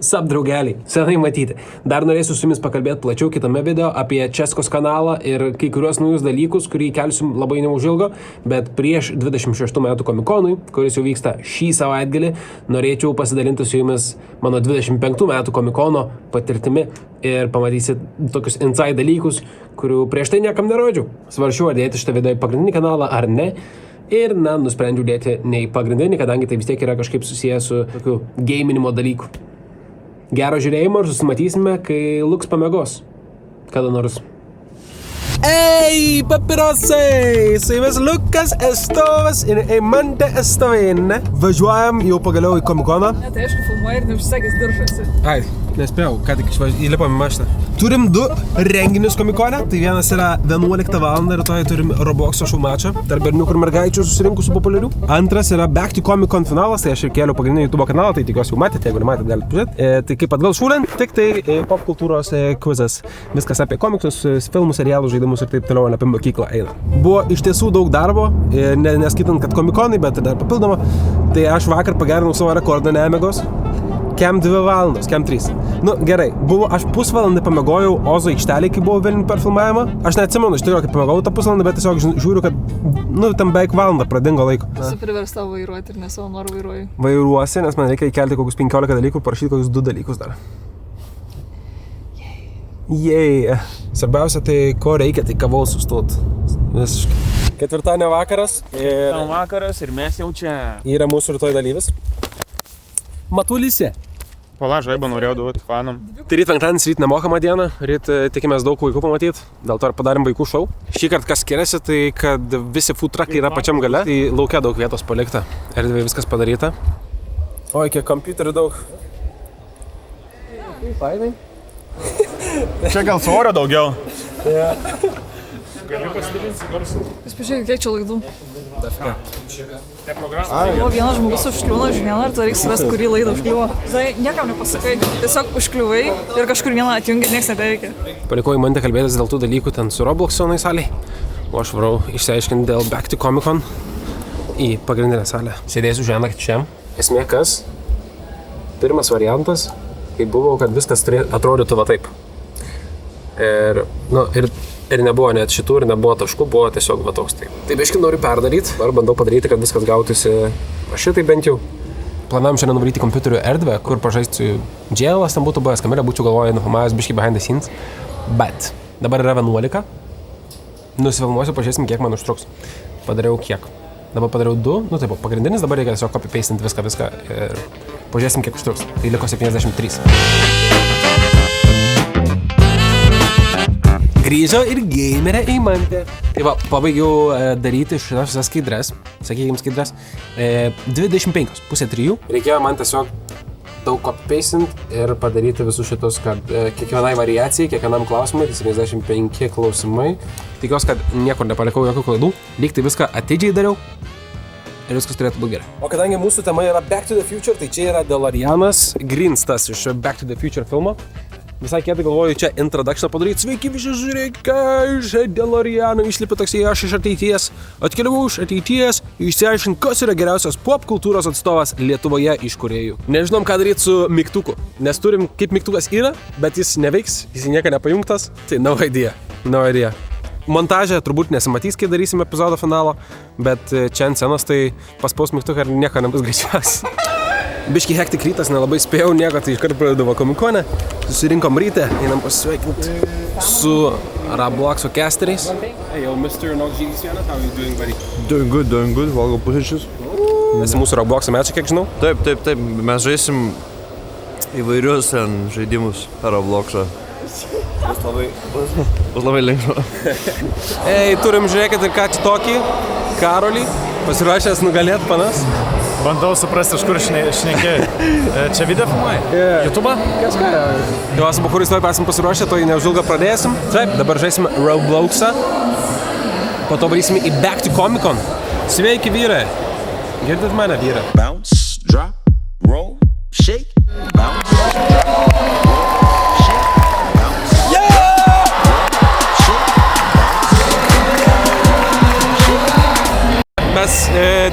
Sup, draugeliai, senai matyti. Dar norėsiu su jumis pakalbėti plačiau kitame video apie Českos kanalą ir kai kurios naujus dalykus, kurį kelsim labai neužilgo, bet prieš 26 metų komikonui, kuris jau vyksta šį savaitgalį, norėčiau pasidalinti su jumis mano 25 metų komikono patirtimi ir pamatysit tokius inside dalykus, kurių prieš tai niekam nerodžiau. Svaršiau, ar dėti šitą video į pagrindinį kanalą ar ne. Ir, nusprendžiau dėti ne į pagrindinį, kadangi tai vis tiek yra kažkaip susijęs su tokiu gaminimo dalyku. Gero žiūrėjimo ir susimatysime, kai Luks pamiegos. Kada nors. Ei, papirosai! Su jumis Lukas Estovas ir Eimantė Estovienė. Važiuojam jau pagaliau į komikoną. Ne, tai aišku, filmuoji ir neužsakęs diržasi. Ai, nespėjau, ką tik įlipom į mašiną. Turim 2 renginius komikone. Tai vienas yra 11 val. Rytoj turim Robloxo šou mačą tarp berniukų ir mergaičių susirinkusių populiarių. Antras yra Back to Comic Con finalas, tai aš ir kėliau pagrindinį YouTube kanalą, tai tikiuosi jau matėte, jeigu nematėte, galite pažiūrėti. Tai kaip atgal šūlint, tik tai pop kultūros kvizas. Viskas apie komiksus, filmus, serialus, žaidimus ir taip toliau, apie mokyklą eina. Buvo iš tiesų daug darbo, neskaitant, kad komikonai, bet dar papildoma. Tai aš vakar pagerinau savo rekordą nemigos. Kem 2 valandos, kem 3. Gerai, aš pusvalandį pamiegojau Ozo aikštelėje, kai buvau Vilniuje per filmavimą. Aš neatsimenu, iš tikrųjų, kaip pamiegojau tą pusvalandą, bet tiesiog žiūriu, kad, tam beveik valandą pradingo laiko. Esu priversta vairuoti ir ne savo norų vairuoju. Vairuosi, nes man reikia įkelti kokius 15 dalykų, parašyti kokius 2 dalykus dar. Jei. Svarbiausia, tai ko reikia, tai kavos sustot. Visiškai. Ketvirtadienio vakaras. Ir mes jau čia. Yra mūsų rytoj dalyvis. Matulysė. Pala žaibą norėjau duoti fanam. Tai ryt penktadienis, ryt nemokama diena, ryt tikimės daug vaikų pamatyti, dėl to ir padarėm vaikų šou. Šį kartą kas skiriasi, tai kad visi food truckai yra pačiam gale, tai laukia daug vietos palikta, erdvėje viskas padaryta. Oi, kiek kompiuterių daug. Fainai. Čia gal svorio daugiau. Gali pasidalinti garsų. Jūs pažiūrėkit, kiek čia laidų. Dafka. O vienas žmogus užkliūna už vieną ir tada reiks surasti, kurį laidą užkliuvo. Tai niekam nepasakai, tiesiog užkliuvai ir kažkur vieną atjungi, nieks nebeveikia. Palikau Eimantę kalbėtis dėl tų dalykų ten su Robloxonai salėj, o aš varau išsiaiškinti dėl Back to Comic Con į pagrindinę salę. Sėdėsiu šiandien čia. Esmė kas? Pirmas variantas, kai buvo, kad viskas atrodytų va taip. Ir nebuvo net šitų, ir nebuvo taškų, buvo tiesiog va toks taip. Tai biškai noriu perdaryti, ar bandau padaryti, kad viskas gautųsi šitai bent jau. Planavom šiandien nuvaryti kompiuterių erdvę, kur pažaisti džėlas, ten būtų buvęs kamerą, būčiau galvojęs nufilmavęs biškai behind the scenes. Bet dabar yra 11. Nusifilmuosiu, pažiūrėsim, kiek man užtruks. Padariau kiek. Dabar padariau 2, taip, pagrindinis, dabar reikia tiesiog copy-pastinti viską ir pažiūrėsim, kiek užtruks. Tai liko 73. Grįžo ir gamerė Eimantė. Tai va, pabaigiau daryti šitas skaidres, sakykime skaidres, 25, pusė 3. Reikėjo man tiesiog daug copy-pastinti ir padaryti visus šitus, kad kiekvienai variacijai, kiekvienam klausimui, tai 75 klausimai. Tikiuosi, kad niekur nepalikau jokių klaidų, lyg tai viską atidžiai dariau ir viskas turėtų būti gerai. O kadangi mūsų tema yra Back to the Future, tai čia yra DeLoreanas Greenstas iš Back to the Future filmo. Visai kietai galvoju čia introduction padaryti. Sveiki visi, žiūrėk, iš DeLoreano išlipi toksai aš iš ateities. Atkeliavau iš ateities, išsiaiškint, kas yra geriausias pop kultūros atstovas Lietuvoje iš kūrėjų. Nežinom, ką daryti su mygtuku, nes turim, kaip mygtukas yra, bet jis neveiks, jis nieka nepajungtas. Tai no idea. Montažė turbūt nesimatys, kai darysim epizodo finalo, bet čia ant scenos tai paspaus mygtuką ir nieko nebus greičiausiai. Biški hektik rytas, nelabai spėjau nieko, tai iškart pradedu komikone. Susirinkom ryte, einam pasisveikinti su Robloxo casteriais. Hey, yo, Mr. Nogžydis Janas, how are you doing, buddy? Doing good, valgau pusryčius. Esi mūsų Robloxo mečą, kiek žinau? Taip, mes žaisim įvairius žaidimus per Robloxą. Bus labai lengva. Ei, turim žiūrėkit ir ką čia tokį, Karolį, pasiruošęs nugalėt panas. Bandau suprasti, iš kur šnekėjai. Čia video filmuoji? YouTube'ą? Kažką. Jo, su bakurais tuoj esam pasiruošę, tuoj neužilgo pradėsim. Taip, dabar žaisim Robloxą. Po to varysim į Back to Comic Con. Sveiki, vyrai. Girdit mane, vyrai? Bounce, drop, roll, shake, bounce, drop, roll, shake, bounce. Mes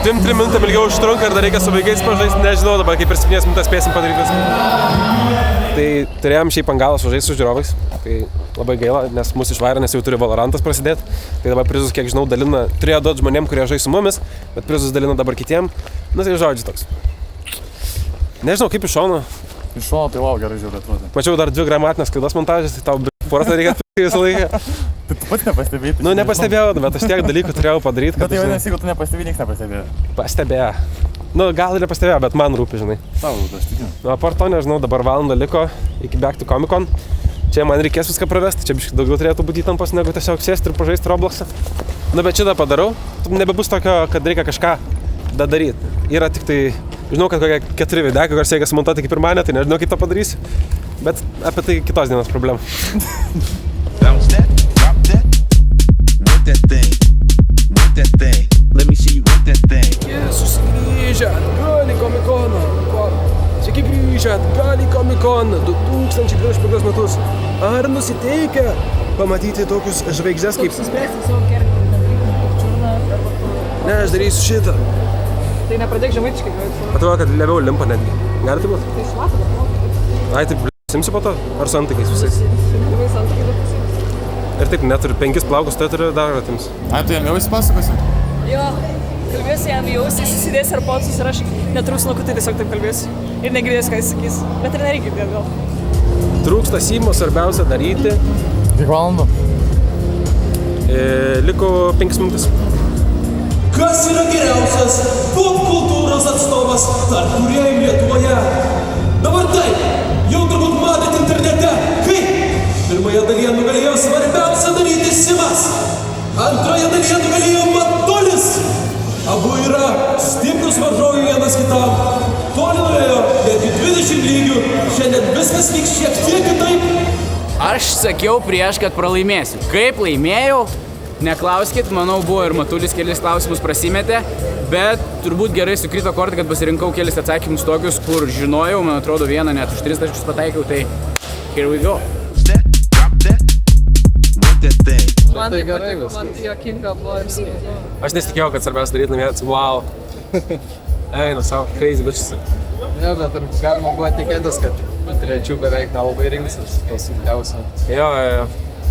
2-3 minutę ilgiau užtrunka ir dar reikia su vaikais pažaisti, nežinau dabar, kaip per 7 minutės spėsim padaryti viską. Tai turėjom šiaip ant galo sužaisti su žiūrovais. Tai labai gaila, nes mūsų išvarė, nes jau turi Valorantas prasidėti. Tai dabar prizus, kiek žinau, dalina, turėjo duoti žmonėm, kurie žais su mumis, bet prizus dalina dabar kitiem. Nu tai žodžiu toks. Nežinau, kaip iš šono. Iš šono tai wow, gerai žiūrėt, atrodo. Mačiau dar 2 gramatinės klaidos montažas, tai tau porą reikia visą laiką. Tai tu pats nepastebėjai? Nu, nepastebėjau, bet aš tiek dalykų turėjau padaryti, kad... Bet tai vadinasi, jeigu tu nepastebėjai, nieks nepastebėjo. Pastebėjo. Nu, gal ir nepastebėjo, bet man rūpi, žinai. Tau, aš tikiu. Nu, apart to, nežinau, dabar valandą liko iki Back to Comic Con. Čia man reikės viską pravesti, čia biškai daugiau turėtų būti įtampos, negu tiesiog sėsti ir pažaisti Robloxą. Nu, bet šitą padarau, nebebus tokio, kad reikia kažką daryti. Yra tik tai, žinau, kad kokie 4 videkai, kur reikia sumontuoti kaip ir mane, tai nežinau, kaip tą padarysiu. Bet apie tai kitos dienos problemų. Bounce that, drop that, work that thing, work that thing. Let me see you work that thing. Sugrįžę atgal į Comic Coną. Sveiki grįžę atgal į Comic Coną 2021 metus. Ar nusiteikę pamatyti tokius žvaigždės kaip... Ne, aš darysiu šitą. Tai nepradėk žemaitiškai. Atrodo, kad labiau limpa netgi. Gali tai būti? Tai šlapia, bet Ai, taip, simsi po to? Ar su antakais visais? Labai santykiai daug pasims. Ir taip, net turiu 5 plaukus, tai turiu dar atims. Ai, tu jam jau įsipasakosi? Jo, kalbėsiu jam į ausį, įsidės ir potus ir aš netruks nuo tai tiesiog taip kalbėsiu. Ir negirdės, ką jis sakys. Bet ir nereikia girdėti gal. Trūksta Simo, svarbiausia daryti. Kiek valandų? Liko 5 minutės. Kas yra geriausias pop kultūros atstovas tarp kūrėjų Lietuvoje? Dabar taip, jau turbūt matėt internete, kaip pirmoje dalyje nugalėjo svarbiausia daryti Simas, antroje dalyje nugalėjo Matulis. Abu yra stiprus varžovai vienas kitam. Toli nuėjo netgi 20 lygių, šiandien viskas vyks šiek tiek kitaip. Aš sakiau prieš, kad pralaimėsiu. Kaip laimėjau? Neklauskit, manau, buvo ir Matulis kelis klausimus prasimetė, bet turbūt gerai sukrito kortą, kad pasirinkau kelis atsakymus tokius, kur žinojau, man atrodo, vieną net už 3 taškus pataikiau, tai here we go. Drop that, work that thing. Man tai patiko, man tai jokinga buvo ir smagu. Aš nesitikėjau, kad svarbiausia daryti laimėti. Wow. Eina savo, crazy bitches. Ne, bet ir galima buvo tikėtis, kad trečių beveik nelabai rinksis, tos sunkiausia. Jo.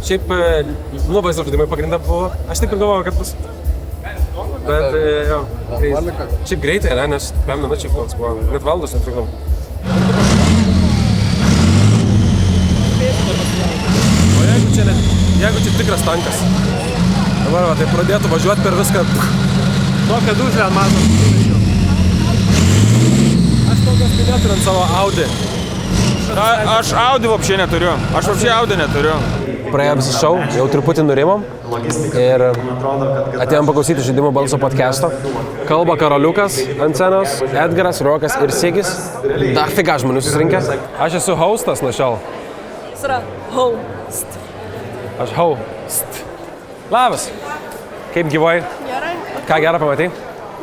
Šiaip, vaizdo žaidimai pagrinda buvo. Aš taip ir galvojau, kad bus. Bet, jo, crazy. Šiaip greitai, ne, nes 5 minučių koks buvo. Net valandos netrukdom. O jeigu čia tikras tankas. Dabar, va, tai pradėtų važiuoti per viską. Tokia dužlė ant mažos. Aš tokios tai neturiu ant savo Audi. Aš Audi vapšiai neturiu. Aš vapšiai Audi neturiu. Praėjo visi šou, jau truputį nurimom ir atėjom paklausyti žaidimo balso podcast'o. Kalba Karoliukas ant scenos, Edgaras, Rokas ir Sigis. Dar figa žmonių susirinkęs. Aš esu hostas nuo šiol. Jis yra host. Aš host. Labas. Kaip gyvoj? Gerai. Ką gerą pamatei?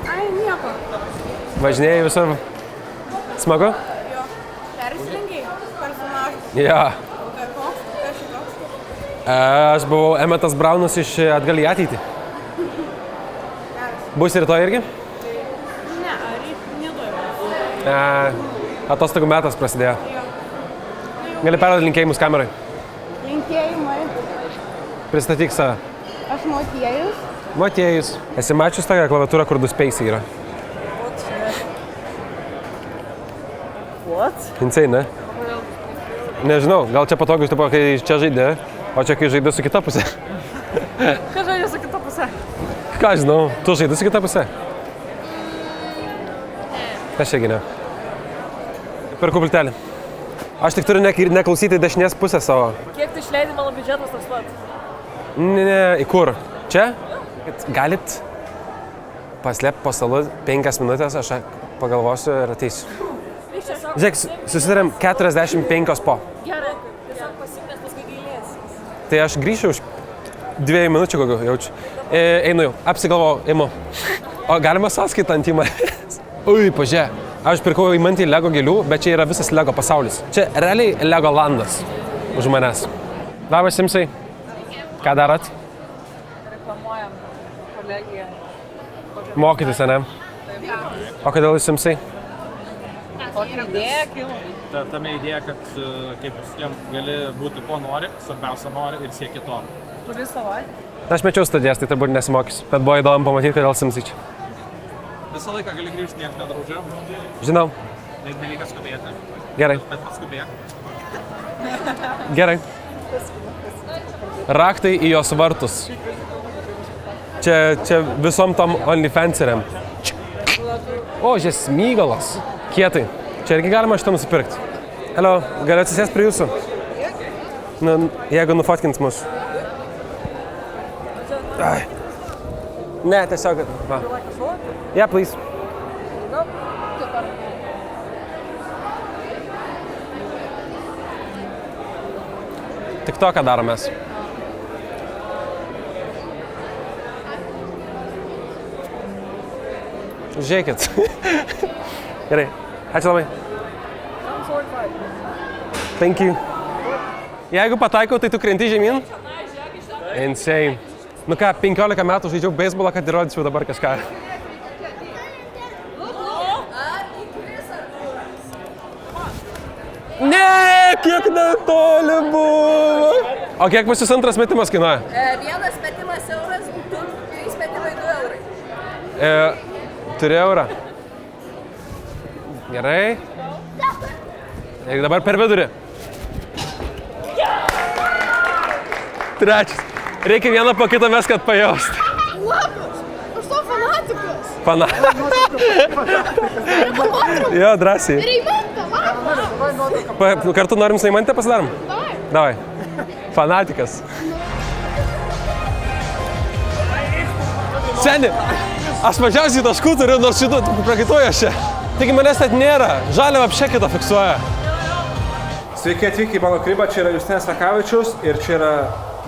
Ai, nieko. Važinėjai visur? Smagu? Jo. Persirengiai personažą. Jo. Koks? Kas šitoks? Aš buvau Emetas Braunas iš Atgal į ateitį. Bus rytoj irgi? Ne, neduoju. Atostogų metas prasidėjo. Jo. Gali perduoti linkėjimus kamerai. Linkėjimai. Pristatyk save. Aš Motiejus. Motiejus. Esi mačius tokią klaviatūrą, kur 2 space'ai yra? What? Insane, ne? Nežinau, gal čia patogus, tipo, kai čia žaidė, o čia kai žaidė su kita pusė. Ką žaidė su kita pusė? Ką žinau, tu žaidė su kita pusė? Aš irgi ne. Perku pultelį. Aš tik turiu neklausyti dešinės pusės savo. Kiek tu išleidai, mano biudžetas toks pat? Ne, į kur? Čia? Galit paslėpti po stalu 5 minutės, aš pagalvosiu ir ateisiu. Žiūrėk, susitarėm 45 po. Gerai, tiesiog pasimės paskui gailės. Tai aš grįšiu už 2 minučių kokių jaučiu. Einu jau, apsigalvojau, imu. O galima sąskaitą ant įmonės? Ui, pažiūrėk. Aš pirkau įmantį Lego gėlių, bet čia yra visas Lego pasaulis. Čia realiai Lego landas už manęs. Labas, Simsai. Ką darot? Reklamuojam kolegiją. Mokytis, ne? O kodėl jūs Simsai? Kokia idėja kilo? Tame idėja, kad kaip visiems gali būti ko nori, svarbiausia nori ir sieki to. Turi savaitę? Aš mečiau studijas, tai turbūt nesimokysiu, bet buvo įdomu pamatyti, kodėl Simsai čia. Visą laiką gali grįžti, nieks nedraudžia. Žinau. Nereikia skubėti. Gerai. Bet paskubėk. Gerai. Raktai į jos vartus. Čia visom tom OnlyFanseriam. O, čia smygalas. Kietai. Čia irgi galima šitą nusipirkti. Hello, galiu atsisėsti prie jūsų? Nu, jeigu nufotkins mus. Ai. Ne, tiesiog... Va. Yeah, please. Tik to, ką darom mes. Žiūrėkit. Gerai. Ačiū labai. Thank you. Jeigu pataikau, tai tu krenti žemyn? Insane. Nu ką, 15 metų žaidžiau beisbolą, kad įrodyčiau dabar kažką. Ne, kiek netoli buvo. O kiek pas jūs antras metimas kainuoja? Vienas metimas euras, 3 metimai 2 eurai. Turi eurą. Gerai. Ir dabar per vidurį. Trečias. Reikia vieną po kitą mes, kad pajaust. Labas, aš to fanatikas. Jo, drąsiai. Reimantą, labas. Kartu norim su Reimantę pasidarom? Davai. Fanatikas. Seni, aš mažiausiai taškų turiu, nors šitą prakaituoju aš čia. Taigi manęs net nėra. Žalia apšė kitą fiksuoja. Sveiki atvykę į mano kribą, čia yra Justinas Lekavičius ir čia yra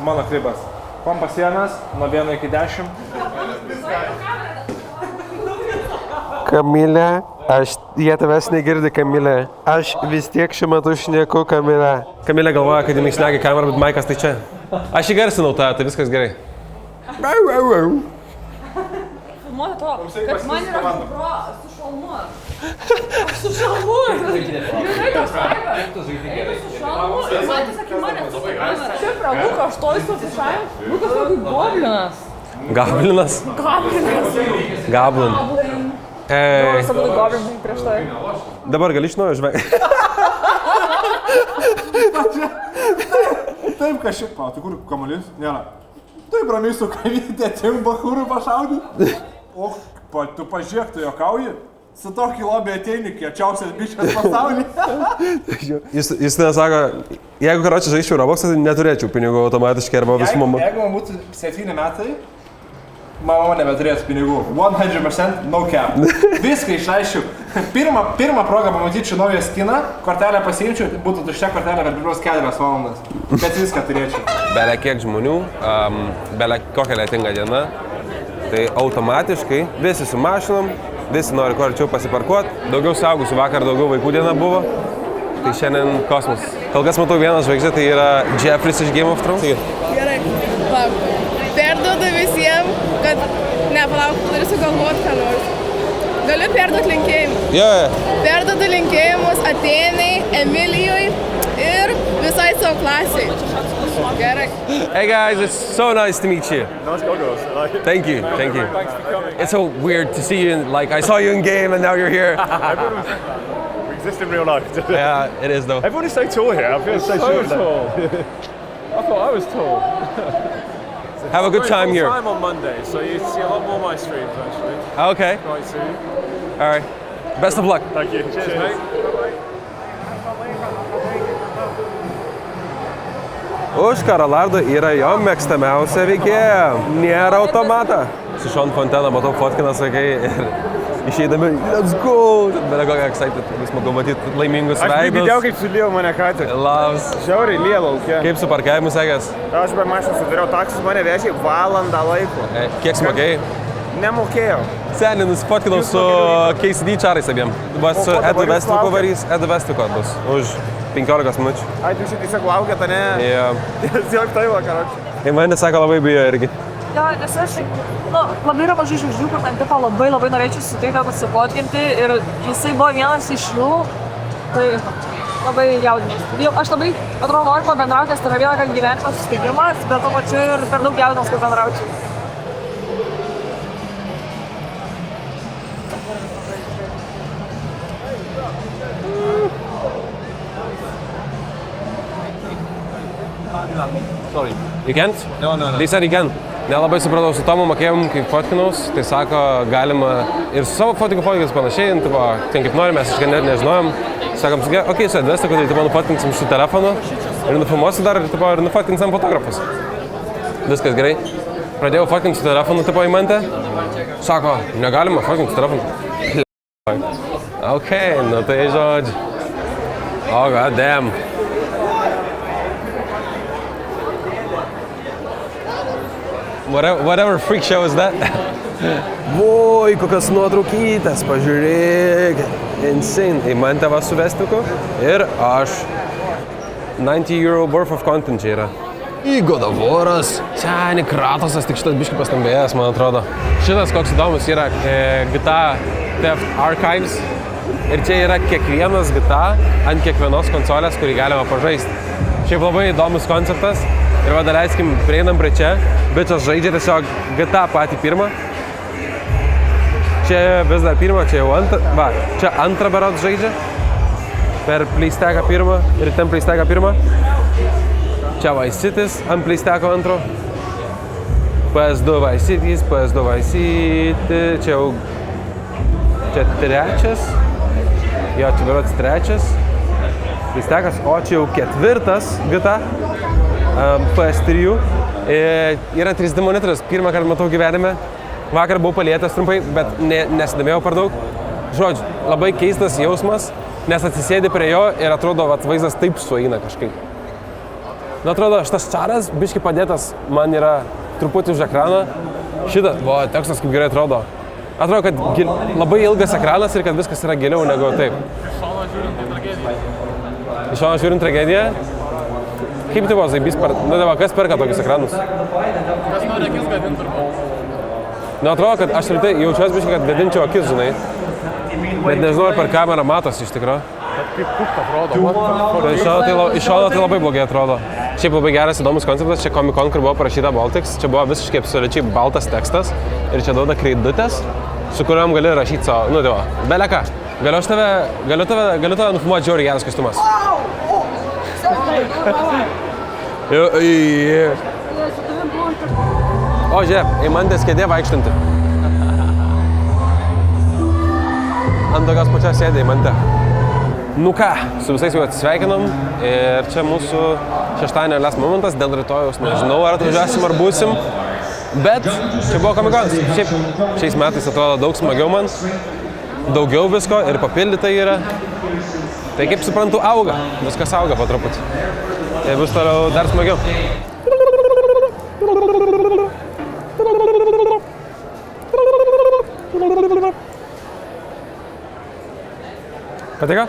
mano kribas. Kompas 1, nuo 1 iki 10. Kamilė, jie tavęs negirdi, Kamilė. Aš vis tiek šiuo metu šneku, Kamilė. Kamilė galvoja, kad jinai šneka į kamerą, bet Maikas tai čia. Aš įgarsinau tą, tai viskas gerai. Filmuoti to, kad man yra bro, su šalmu. Aš su šalmu. Gerai tos laivas. Su šalmu. Ir man tiesiog į mane su kamera. Šiaip yra Luka, aš to esu atsišajau. Lukas labai goblinas. Gablinas? Gablin. Aš labai goblinai prieš tai. Dabar gali iš naujo žvegti. Taip, kažkaip, tai kur kamuolys? Nėra. Taip, ramiai su kavytė, atim bachūrų pašaudyti. O, tu pažiūrėk, tu jokauji? Su tokį lobį ateini, kiečiausias bičias pasaulyje. Jis nesako, jeigu karočią žaiščiau Roboxą, tai neturėčiau pinigų automatiškai arba visų mama. Jeigu man būtų 7 metai, mama nebeturėtų pinigų. 100% no cap. Viską išaiškiau. Pirmą progą pamatyčiau naują skiną, kortelę pasiimčiau, būtų tuščia kortelė per pirmos 4 valandas. Bet viską turėčiau. Bele kiek žmonių, bele kokia lietinga diena, tai automatiškai visi su mašinom, visi nori kuo arčiau pasiparkuoti. Daugiau suaugusių, vakar daugiau vaikų diena buvo. Tai šiandien kosmos. Kol kas matau vieną žvaigždę, tai yra Jeffris iš Game of Thrones. Gerai, palauk. Perduodu visiems, kad... Ne, palauk, turiu sugalvoti ką nors. Galiu perduoti linkėjimus. Perduodu linkėjimus Atėnai, Emilijui ir visai savo klasiai. Gerai. Hey guys, it's so nice to meet you. Nice goggles. Thank you, thank you. Thanks for coming. It's so weird to see you in, like, I saw you in game and now you're here. We exist in real life. Yeah, it is though. Everyone is so tall here. I feel so tall. I thought I was tall. Have a good time here. I'm on Monday, so you see a lot more of my streams actually. Okay. Quite soon. All right. Best of luck. Thank you. Cheers, mate. Už Karalardo yra jo mėgstamiausia veikėja. Nėra automatą. Su Sean Fontana matau fotkinas vaikai ir išeidami, let's go! Bele kokia excited, smagu matyti laimingus veidus. Aš girdėjau, kaip sulėjau mane ką tik. Labas. Žiauriai liejau lauke. Kaip su parkavimu sekės? Aš be mašiną sudariau taksis, mane vežė valandą laiko. Kiek smagiai? Nemokėjau. Seniai nusifotkinau su KCD čarais abiem. Bus su Edu Vestviku varys, Edu Vestviko bus už 15 minučių. Ai, tu šitai tiesiog laukėt, ne? Jo. Tiesiog tai va, karočiui. Ir mane sako labai bijo irgi. Jo, nes aš, labai yra mažai žvaigždžių, kur ten tipo labai norėčiau sutikti, pasifotkinti ir jisai buvo vienas iš jų, tai labai jaudinęs. Aš labai, atrodo, noriu pabendrauti, nes tai yra vieną gyvenimo susitikimas, bet tuo pačiu ir per daug jaudinęs, kad bendraučiau. Sorry. You can't? No. They said you can. Nelabai supratau, su Tomu mokėjom, kaip fotkinaus, tai sako, galima ir su savo fotkinius panašiai, ten kaip nori, mes iškai net nežinojom. Sakom, okei, su advesta, kodėl tipo nufotkinsim su telefonu ir nufilmuosiu dar ir nufotkinsim fotografus. Viskas gerai. Pradėjau fotkinti su telefonu, tipo į mantę. Sako, negalima fotkinti su telefonu. Okei, nu tai žodžiu. Oh, god damn. Whatever freak show is that. Voi, kokios nuotraukytės, pažiūrėk. Insane. Į man tėvą su vestiku ir aš. €90 worth of content čia yra. Į Godovoras. Seni Kratosas, tik šitas biškį pastambėjęs, man atrodo. Šitas koks įdomus yra GTA Theft Archives. Ir čia yra kiekvienas GTA ant kiekvienos konsolės, kurį galima pažaisti. Šiaip labai įdomus konceptas. Ir va, daleiskim, prieinam prie čia. Bičas žaidžia tiesiog GTA patį pirmą. Čia vis dar pirmą, čia jau antrą. Va, čia antrą berods žaidžia. Per Playstack pirmą ir ten Playstack pirmą. Čia Vice Cities ant Playstack antro. PS2 Vice Cities, PS2 Vice City. Čia jau... Čia trečias. Jo, čia berods trečias. Playstackas, o čia jau ketvirtas GTA. PS3. Yra 3D monitoras, pirmą kartą matau gyvenime. Vakar buvau palietęs trumpai, bet nesidomėjau per daug. Žodžiu, labai keistas jausmas, nes atsisėdi prie jo ir atrodo, vat, vaizdas taip sueina kažkaip. Nu, atrodo, šitas čaras, biški padėtas, man yra truputį už ekraną. Šitas, tekstas kaip gerai atrodo. Atrodo, kad labai ilgas ekranas ir kad viskas yra giliau negu taip. Iš šono žiūrint tragediją. Kaip tai buvo, zaibys, kas perka tokius ekranus? Kas nori akis gadinti turbūt? Nu, atrodo, kad aš rimtai jaučiuosi biškai, kad gadinčiau akis, žinai. Bet nežinau, ar per kamerą matosi iš tikro. Bet kaip pupt atrodo. Iš šono tai labai blogai atrodo. Šiaip labai geras, įdomus konceptas. Čia Comic Con, kur buvo parašyta Baltics. Čia buvo visiškai absoliučiai baltas tekstas. Ir čia duoda kreidutės, su kuriuom gali rašyti savo, nu, tai va, beleka. Galiu tave nufilmuoti žiauriai geras kostiumas. O, žiūrėk, Eimantės kėdė vaikštanti. Ant tokios pačios sėdė Eimantė. Nu ką, su visais jau atsisveikinom ir čia mūsų šeštadienio last momentas, dėl rytojaus nežinau, ar atvažiuosim ar būsim. Bet čia buvo Comic Con. Šiais metais atrodo daug smagiau man, daugiau visko ir papildyta yra. Tai kaip suprantu, auga, viskas auga po truputį. Tai bus toliau dar smagiau. Patiko?